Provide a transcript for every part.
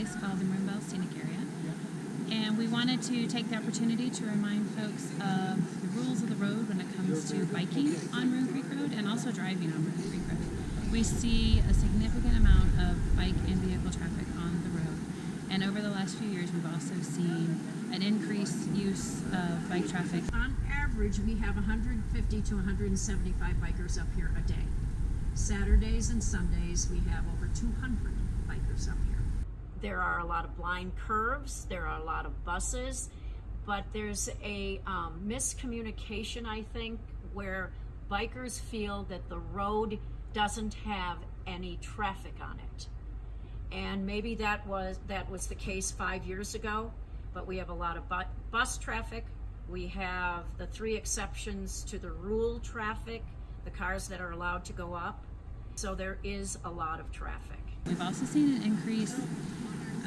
place called the Moonbell Scenic Area. And we wanted to take the opportunity to remind folks of the rules of the road when it comes to biking on Maroon Creek Road and also driving on Maroon Creek Road. We see a significant amount of bike and vehicle traffic on the road. And over the last few years, we've also seen an increased use of bike traffic. On average, we have 150 to 175 bikers up here a day. Saturdays and Sundays, we have over 200 bikers up here. There are a lot of blind curves, there are a lot of buses, but there's a miscommunication, I think, where bikers feel that the road doesn't have any traffic on it. And maybe that was the case 5 years ago, but we have a lot of bus traffic. We have the 3 exceptions to the rule traffic, the cars that are allowed to go up. So there is a lot of traffic. We've also seen an increased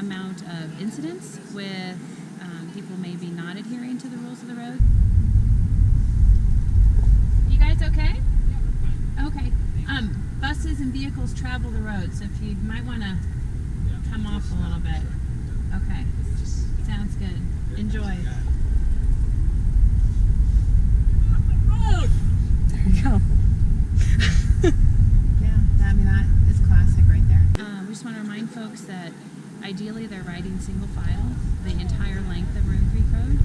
amount of incidents with people maybe not adhering to the rules of the road. You guys okay? Okay. Buses and vehicles travel the road, so if you might want to come off a little bit. Okay. Sounds good. Enjoy. There you go. Yeah, I mean, that is classic right there. We just want to remind folks that ideally they're riding single file the entire length of Maroon Creek Road.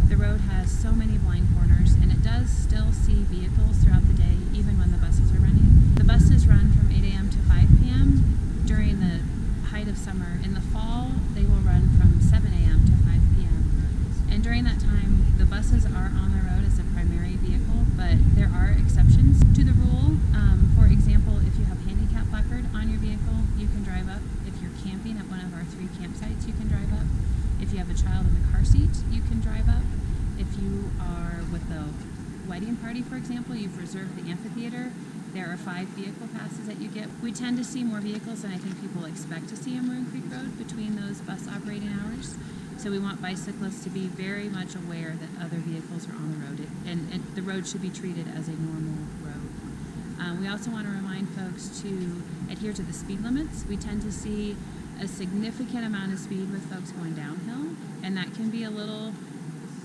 The road has so many blind corners, and it does still see vehicles throughout the day, even when the buses are running. The buses run from 8 a.m. to 5 p.m. during the height of summer. In the fall, they will run from 7 a.m. to 5 p.m. And during that time, the buses are on the road as a primary vehicle, but there are exceptions to the rule. For example, if you have handicap placard on your vehicle, you can drive up. If you're camping at one of our 3 campsites, you can drive up. If you have a child in the car seat, you can drive up. If you are with a wedding party, for example, you've reserved the amphitheater, there are 5 vehicle passes that you get. We tend to see more vehicles than I think people expect to see on Maroon Creek Road between those bus operating hours. So we want bicyclists to be very much aware that other vehicles are on the road, and the road should be treated as a normal road. We also want to remind folks to adhere to the speed limits. We tend to see a significant amount of speed with folks going downhill, and that can be a little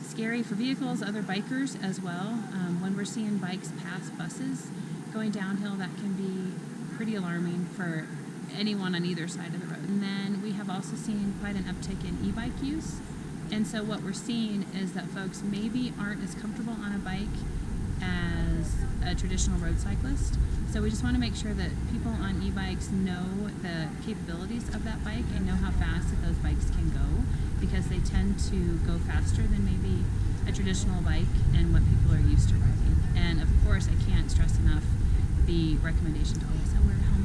scary for vehicles, other bikers as well. When we're seeing bikes pass buses going downhill, that can be pretty alarming for anyone on either side of the road. And then we have also seen quite an uptick in e-bike use. And so what we're seeing is that folks maybe aren't as comfortable on a bike as a traditional road cyclist. So we just want to make sure that people on e-bikes know the capabilities of that bike and know how fast that those bikes can go, because they tend to go faster than maybe a traditional bike and what people are used to riding. And of course, I can't stress enough the recommendation to always wear a helmet.